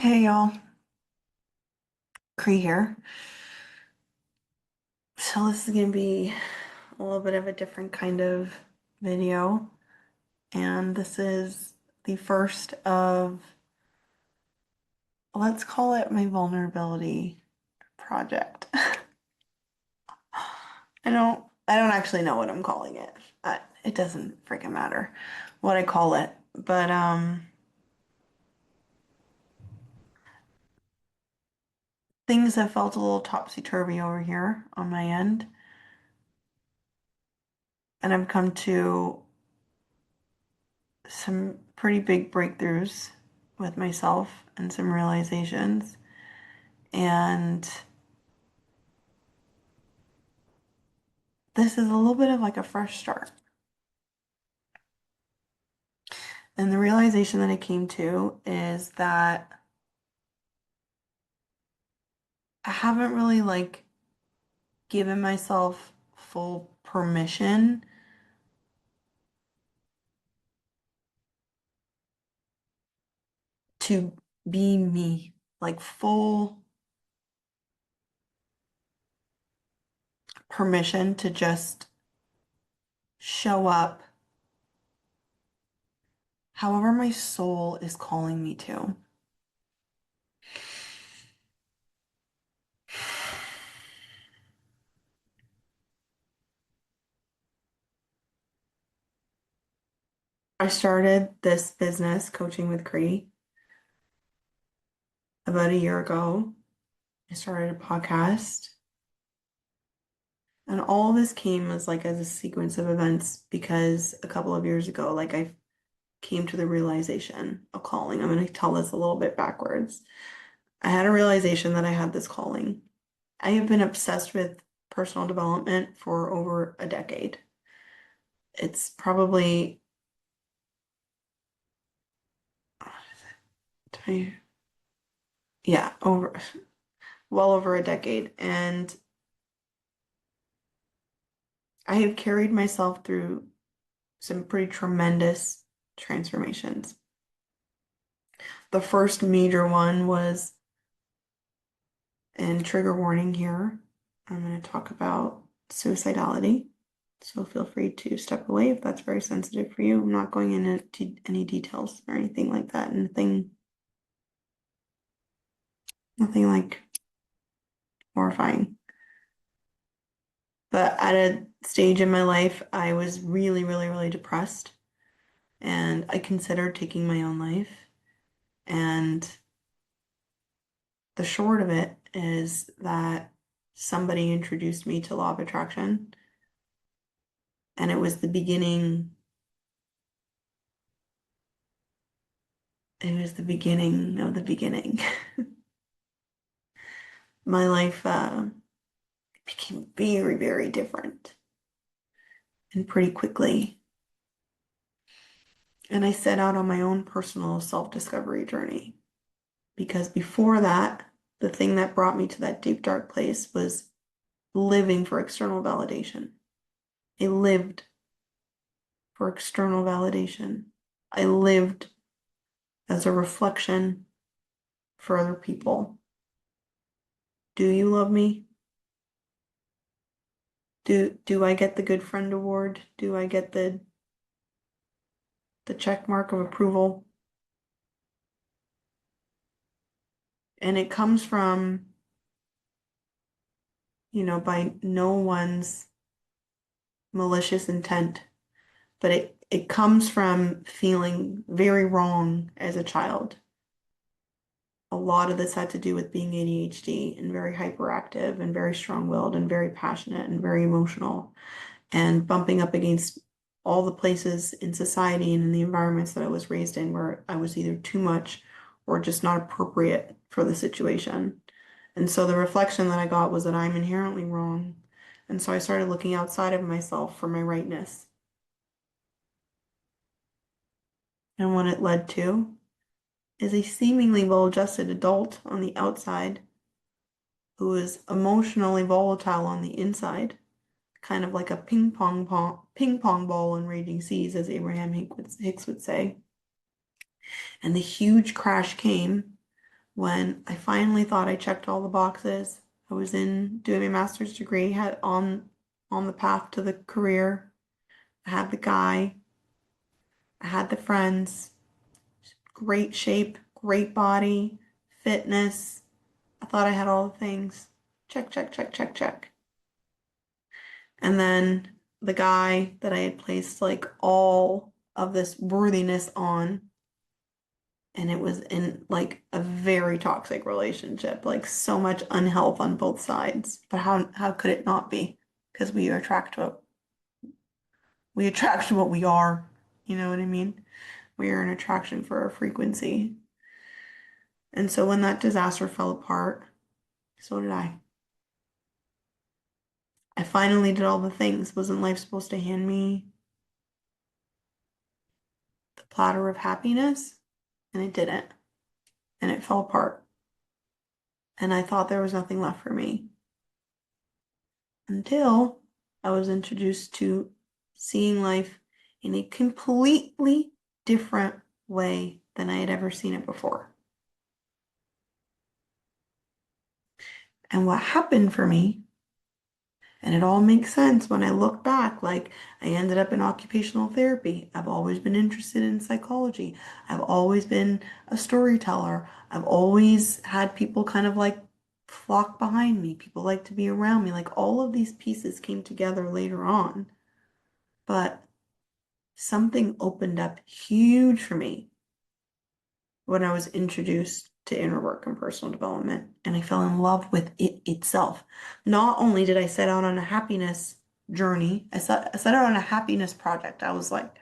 Hey y'all, Cree here. So this is gonna be a little bit of a different kind of video, and this is the first of, let's call it my vulnerability project. I don't actually know what I'm calling it. It doesn't freaking matter what I call it, but things have felt a little topsy-turvy over here on my end, and I've come to some pretty big breakthroughs with myself and some realizations. And this is a little bit of like a fresh start. And the realization that I came to is that I haven't really like given myself full permission to be me, like full permission to just show up however my soul is calling me to. I started this business, Coaching with Cree, about a year ago. I started a podcast, and all of this came as a sequence of events because a couple of years ago, like I came to the realization of calling. I'm going to tell this a little bit backwards. I had a realization that I had this calling. I have been obsessed with personal development for over a decade. It's probably, yeah, well over a decade. And I have carried myself through some pretty tremendous transformations. The first major one was, and trigger warning here, I'm going to talk about suicidality. So feel free to step away if that's very sensitive for you. I'm not going into any details or anything like that. Nothing like horrifying. But at a stage in my life, I was really, really, really depressed, and I considered taking my own life. And the short of it is that somebody introduced me to law of attraction, and it was the beginning. It was the beginning of the beginning. My life became very, very different and pretty quickly. And I set out on my own personal self-discovery journey because before that, the thing that brought me to that deep, dark place was living for external validation. I lived for external validation. I lived as a reflection for other people. Do you love me? Do I get the good friend award? Do I get the check mark of approval? And it comes from, by no one's malicious intent, but it comes from feeling very wrong as a child. A lot of this had to do with being ADHD and very hyperactive and very strong-willed and very passionate and very emotional and bumping up against all the places in society and in the environments that I was raised in where I was either too much or just not appropriate for the situation. And so the reflection that I got was that I'm inherently wrong. And so I started looking outside of myself for my rightness. And what it led to is a seemingly well-adjusted adult on the outside who is emotionally volatile on the inside, kind of like a ping pong ball in raging seas, as Abraham Hicks would say. And the huge crash came when I finally thought I checked all the boxes. I was in doing my master's degree, had on the path to the career. I had the guy, I had the friends, great shape, great body, fitness. I thought I had all the things. Check, check, check, check, check. And then the guy that I had placed like all of this worthiness on, and it was in like a very toxic relationship, like so much unhealth on both sides. But how could it not be? Because we attract what we are. You know what I mean? We are an attraction for our frequency. And so when that disaster fell apart, so did I. I finally did all the things. Wasn't life supposed to hand me the platter of happiness? And it didn't. And it fell apart. And I thought there was nothing left for me until I was introduced to seeing life in a completely different way than I had ever seen it before. And what happened for me, and it all makes sense when I look back, like I ended up in occupational therapy. I've always been interested in psychology. I've always been a storyteller. I've always had people kind of like flock behind me. People like to be around me. Like all of these pieces came together later on. But something opened up huge for me when I was introduced to inner work and personal development, and I fell in love with it itself. Not only did I set out on a happiness journey, I set out on a happiness project. I was like,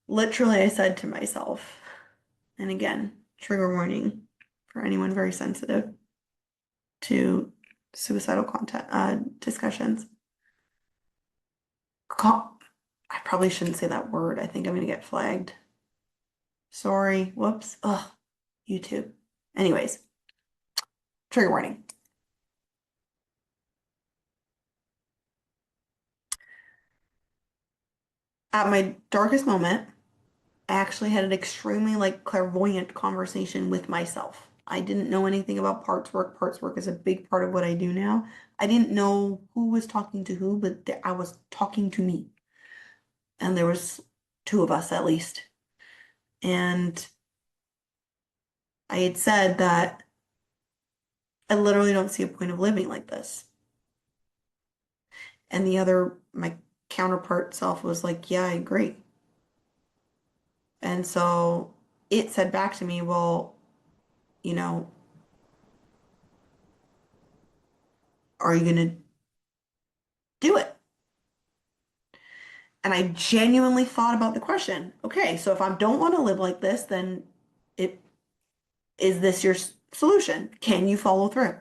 literally, I said to myself, and again, trigger warning for anyone very sensitive to suicidal content, discussions. I probably shouldn't say that word. I think I'm going to get flagged. Sorry. Whoops. Ugh. YouTube. Anyways, trigger warning. At my darkest moment, I actually had an extremely like clairvoyant conversation with myself. I didn't know anything about parts work. Parts work is a big part of what I do now. I didn't know who was talking to who, but I was talking to me. And there was two of us at least. And I had said that I literally don't see a point of living like this. And my counterpart self was like, yeah, I agree. And so it said back to me, well, you know, are you going to do it? And I genuinely thought about the question. Okay, so if I don't want to live like this, then it is this your solution? Can you follow through?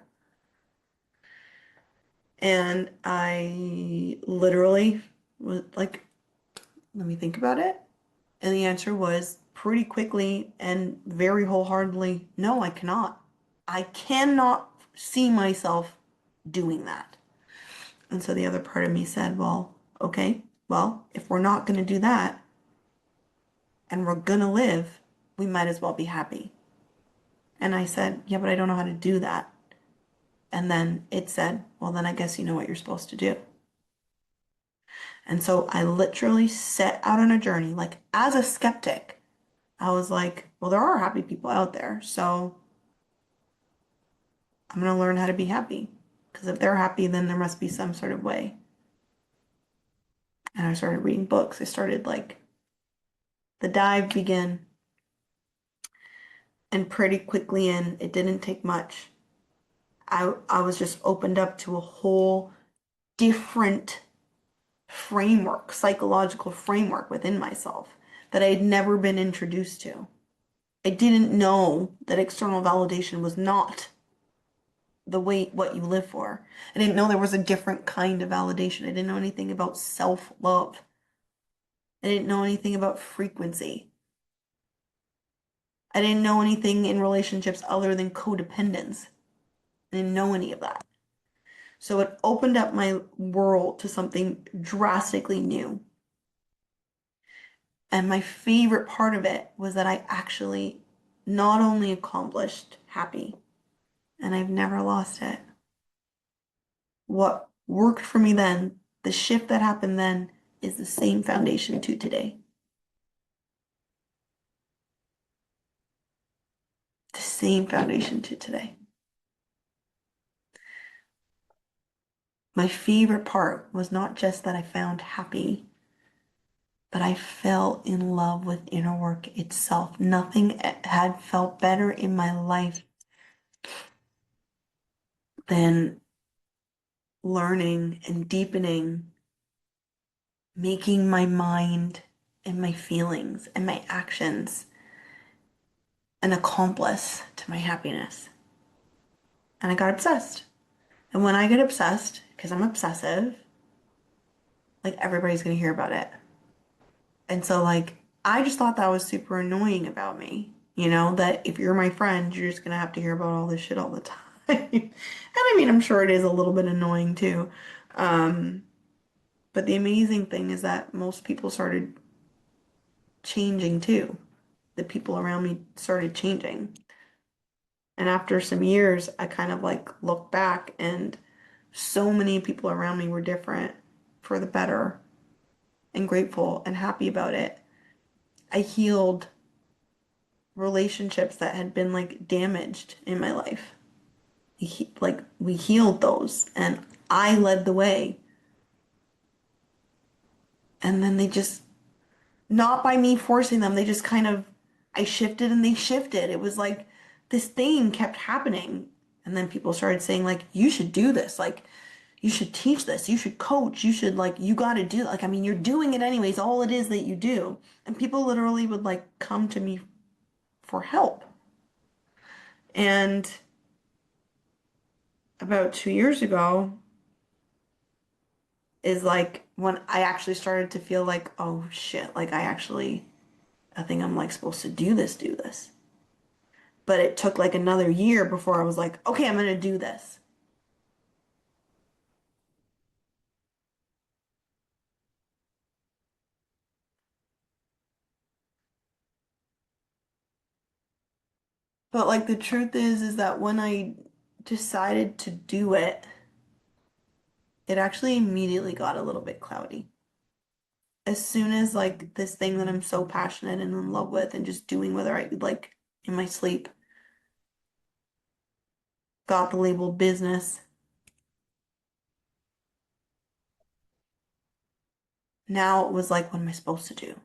And I literally was like, let me think about it. And the answer was pretty quickly and very wholeheartedly, no, I cannot. I cannot see myself doing that. And so the other part of me said, well, okay, well, if we're not going to do that and we're going to live, we might as well be happy. And I said, yeah, but I don't know how to do that. And then it said, well, then I guess you know what you're supposed to do. And so I literally set out on a journey, like as a skeptic, I was like, well, there are happy people out there. So I'm going to learn how to be happy. Because if they're happy, then there must be some sort of way. And I started reading books. I started like the dive began. And pretty quickly in, it didn't take much. I was just opened up to a whole different framework, psychological framework within myself that I had never been introduced to. I didn't know that external validation was not the way what you live for. I didn't know there was a different kind of validation. I didn't know anything about self-love. I didn't know anything about frequency. I didn't know anything in relationships other than codependence. I didn't know any of that. So it opened up my world to something drastically new. And my favorite part of it was that I actually not only accomplished, happy. And I've never lost it. What worked for me then, the shift that happened then, is the same foundation to today. The same foundation to today. My favorite part was not just that I found happy, but I fell in love with inner work itself. Nothing had felt better in my life than learning and deepening, making my mind and my feelings and my actions an accomplice to my happiness. And I got obsessed. And when I get obsessed, because I'm obsessive, like everybody's gonna hear about it. And so like I just thought that was super annoying about me. That if you're my friend, you're just gonna have to hear about all this shit all the time. And I mean, I'm sure it is a little bit annoying too. Um, but the amazing thing is that most people started changing too. The people around me started changing. And after some years, I kind of like looked back and so many people around me were different for the better and grateful and happy about it. I healed relationships that had been like damaged in my life. Like we healed those and I led the way. And then they just, not by me forcing them, they just kind of, I shifted and they shifted. It was like this thing kept happening. And then people started saying like, you should do this. Like, you should teach this. You should coach. You should like, you got to do like, I mean, you're doing it anyways. All it is that you do. And people literally would like come to me for help. And about 2 years ago is like when I actually started to feel like, oh shit, like I think I'm like supposed to do this. But it took like another year before I was like, okay, I'm gonna do this. But like the truth is that when I decided to do it, it actually immediately got a little bit cloudy. As soon as like this thing that I'm so passionate and in love with and just doing whether I like in my sleep got the label business, now it was like, what am I supposed to do?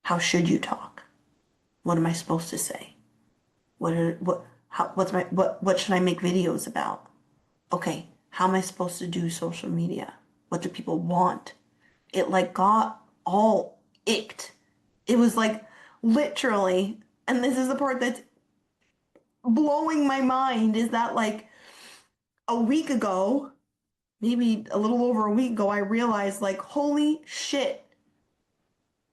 How should you talk? What am I supposed to say? What should I make videos about? Okay, how am I supposed to do social media? What do people want? It like got all icked. It was like literally, and this is the part that's blowing my mind is that like a week ago, maybe a little over a week ago, I realized like, holy shit,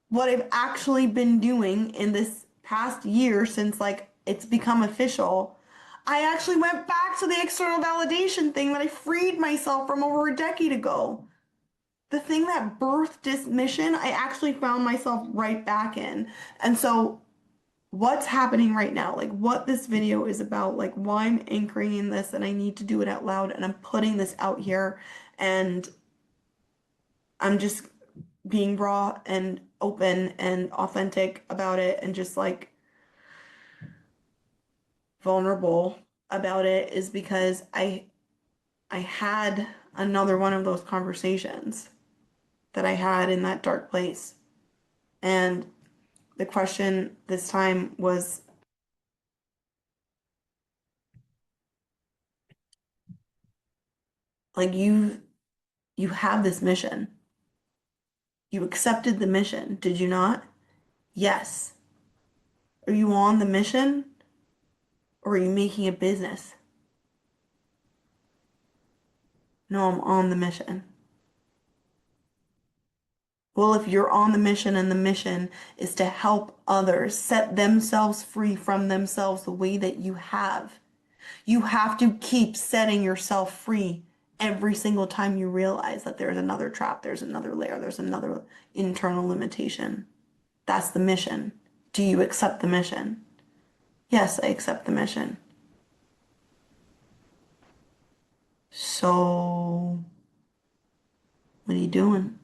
what I've actually been doing in this past year since like it's become official. I actually went back to the external validation thing that I freed myself from over a decade ago. The thing that birthed this mission, I actually found myself right back in. And so what's happening right now, like what this video is about, like why I'm anchoring in this and I need to do it out loud and I'm putting this out here and I'm just being raw and open and authentic about it and just like vulnerable about it is because I had another one of those conversations that I had in that dark place. And the question this time was like you have this mission. You accepted the mission, did you not? Yes. Are you on the mission or are you making a business? No, I'm on the mission. Well, if you're on the mission and the mission is to help others set themselves free from themselves the way that you have to keep setting yourself free every single time you realize that there's another trap, there's another layer, there's another internal limitation. That's the mission. Do you accept the mission? Yes, I accept the mission. So, what are you doing?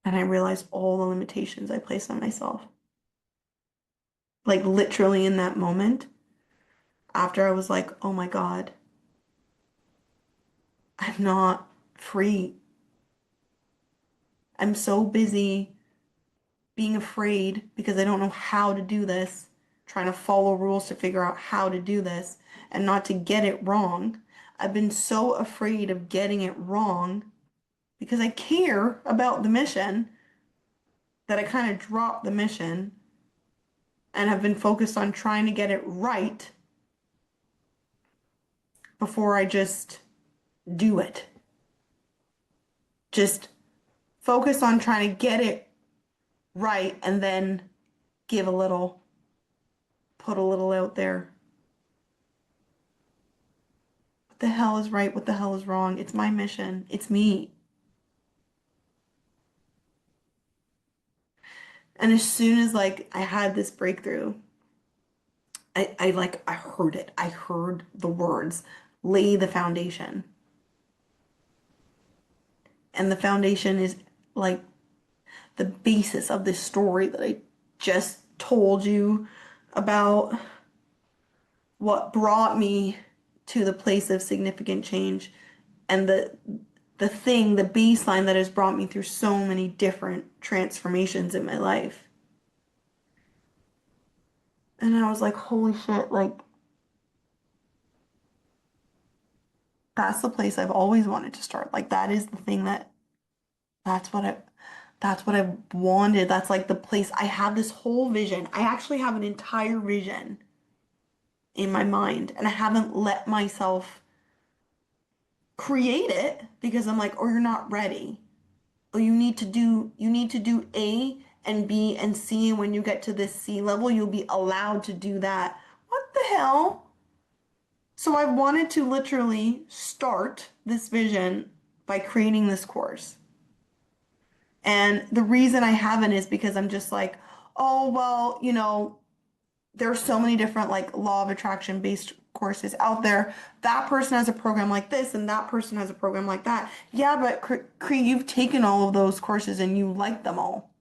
And I realized all the limitations I placed on myself. Like literally in that moment, after I was like, oh my God, I'm not free. I'm so busy being afraid because I don't know how to do this, trying to follow rules to figure out how to do this and not to get it wrong. I've been so afraid of getting it wrong because I care about the mission that I kind of dropped the mission and have been focused on trying to get it right before I just do it. Just focus on trying to get it right and then give a little, put a little out there. What the hell is right? What the hell is wrong? It's my mission. It's me. And as soon as like I had this breakthrough, I heard it. I heard the words, lay the foundation. And the foundation is like the basis of this story that I just told you about what brought me to the place of significant change and the baseline that has brought me through so many different transformations in my life. And I was like, holy shit, like that's the place I've always wanted to start. Like that is the thing that's what I that's what I wanted. That's like the place I have this whole vision. I actually have an entire vision in my mind and I haven't let myself create it because I'm like, oh, you're not ready. Oh, you need to do A and B and C, and when you get to this C level, you'll be allowed to do that. What the hell? So I wanted to literally start this vision by creating this course. And the reason I haven't is because I'm just like, oh, well, there's so many different like law of attraction based courses out there. That person has a program like this and that person has a program like that. Yeah, but Cree, you've taken all of those courses and you like them all.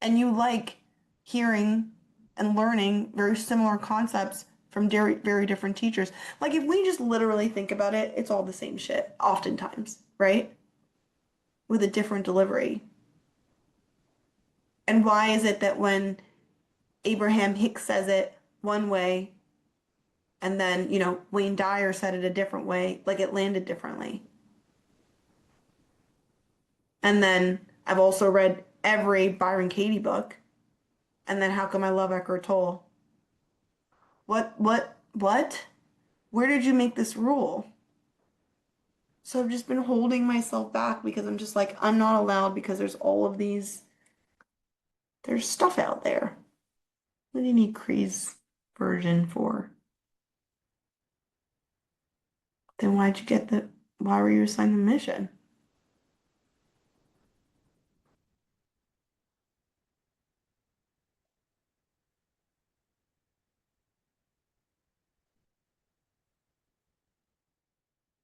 And you like hearing and learning very similar concepts from very, very different teachers. Like if we just literally think about it, it's all the same shit oftentimes, right? With a different delivery. And why is it that when Abraham Hicks says it one way, and then, Wayne Dyer said it a different way, like it landed differently. And then I've also read every Byron Katie book. And then how come I love Eckhart Tolle? What? Where did you make this rule? So I've just been holding myself back because I'm just like, I'm not allowed because there's all of there's stuff out there. What do you need Cree's version for? Then why were you assigned the mission?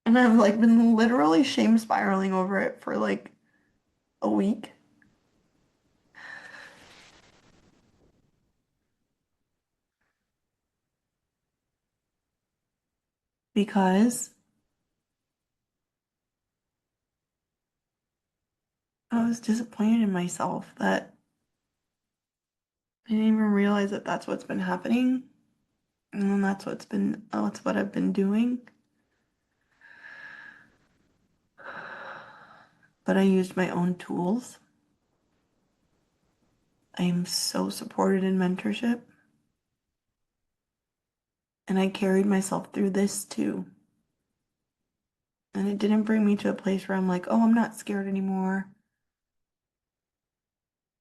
And I've like been literally shame spiraling over it for like a week because I was disappointed in myself that I didn't even realize that that's what's been happening. And then that's what I've been doing. But I used my own tools. I am so supported in mentorship. And I carried myself through this too. And it didn't bring me to a place where I'm like, oh, I'm not scared anymore.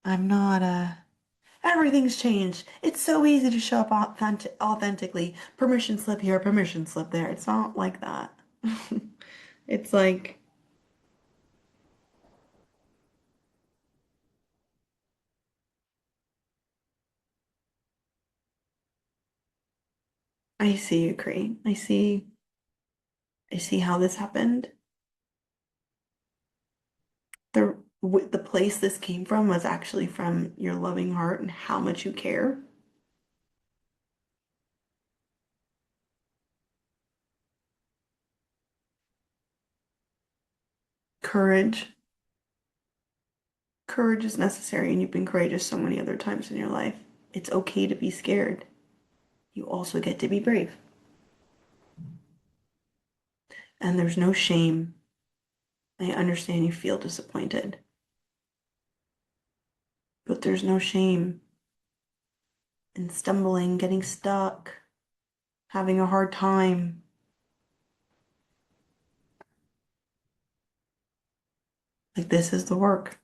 I'm not, everything's changed. It's so easy to show up authentically. Permission slip here, permission slip there. It's not like that. It's like, I see you, Cree. I see how this happened. The place this came from was actually from your loving heart and how much you care. Courage. Courage is necessary, and you've been courageous so many other times in your life. It's okay to be scared. You also get to be brave. And there's no shame. I understand you feel disappointed, but there's no shame in stumbling, getting stuck, having a hard time. Like, this is the work.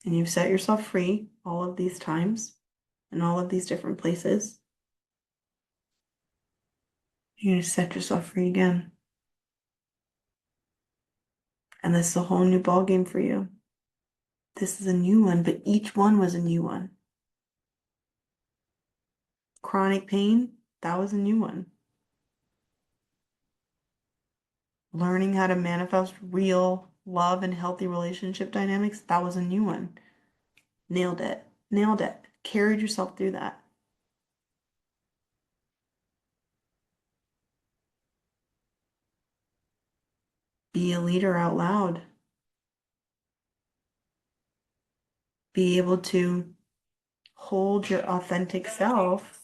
And you've set yourself free all of these times in all of these different places. You're going to set yourself free again. And this is a whole new ball game for you. This is a new one, but each one was a new one. Chronic pain, that was a new one. Learning how to manifest real love and healthy relationship dynamics, that was a new one. Nailed it. Nailed it. Carried yourself through that. Be a leader out loud. Be able to hold your authentic self.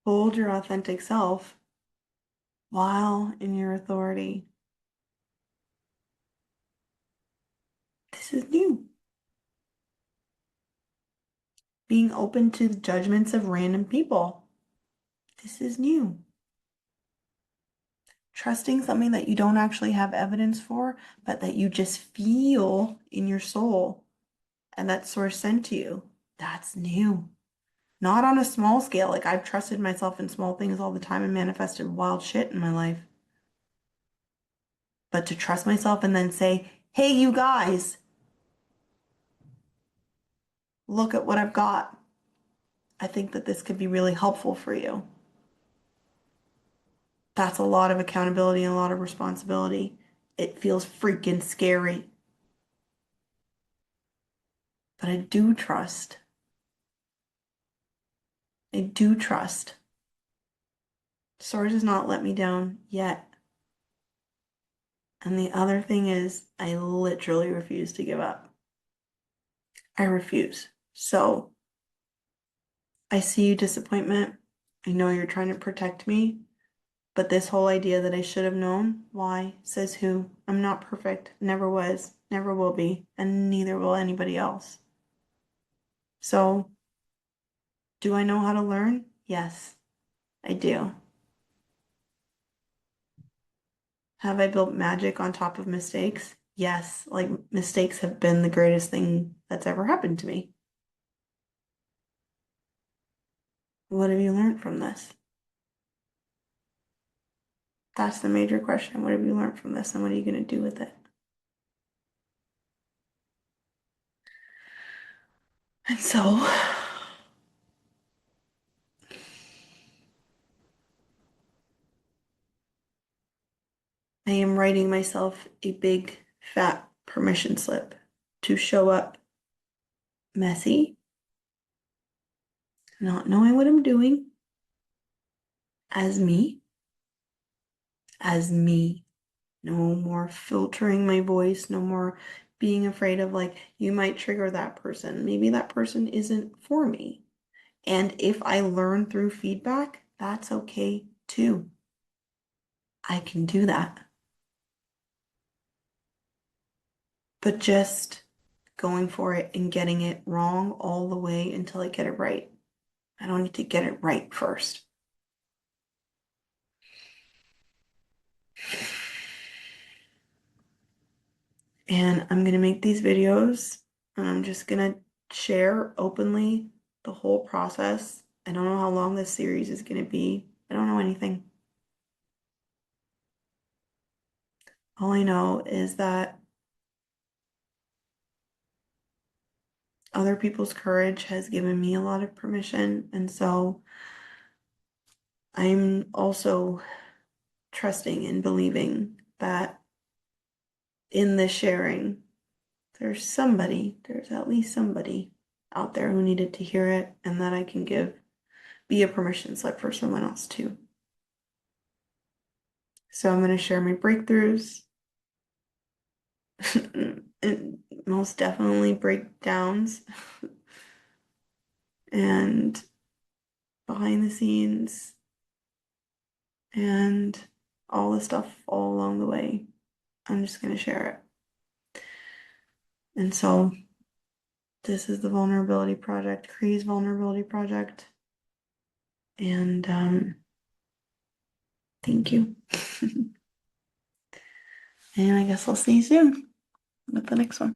Hold your authentic self while in your authority. This is new. Being open to the judgments of random people. This is new. Trusting something that you don't actually have evidence for, but that you just feel in your soul and that source sent to you. That's new. Not on a small scale. Like, I've trusted myself in small things all the time and manifested wild shit in my life. But to trust myself and then say, hey, you guys, look at what I've got. I think that this could be really helpful for you. That's a lot of accountability and a lot of responsibility. It feels freaking scary. But I do trust. I do trust. Source has not let me down yet. And the other thing is, I literally refuse to give up. I refuse. So I see you, disappointment. I know you're trying to protect me, but this whole idea that I should have known, why, says who? I'm not perfect, never was, never will be, and neither will anybody else. So, do I know how to learn? Yes, I do. Have I built magic on top of mistakes? Yes, like, mistakes have been the greatest thing that's ever happened to me. What have you learned from this? That's the major question. What have you learned from this, and what are you going to do with it? And so, I am writing myself a big, fat permission slip to show up messy, not knowing what I'm doing, as me, as me. No more filtering my voice, no more being afraid of, like, you might trigger that person. Maybe that person isn't for me. And if I learn through feedback, that's okay too. I can do that. But just going for it and getting it wrong all the way until I get it right. I don't need to get it right first. And I'm going to make these videos and I'm just going to share openly the whole process I don't know how long this series is going to be. I don't know anything. All I know is that other people's courage has given me a lot of permission. And so I'm also trusting and believing that in this sharing, there's at least somebody out there who needed to hear it, and that I can be a permission slip for someone else too. So I'm going to share my breakthroughs and most definitely breakdowns and behind the scenes and all the stuff all along the way. I'm just going to share it. And so this is the Vulnerability Project, Cree's Vulnerability Project. And thank you. And I guess I'll see you soon with the next one.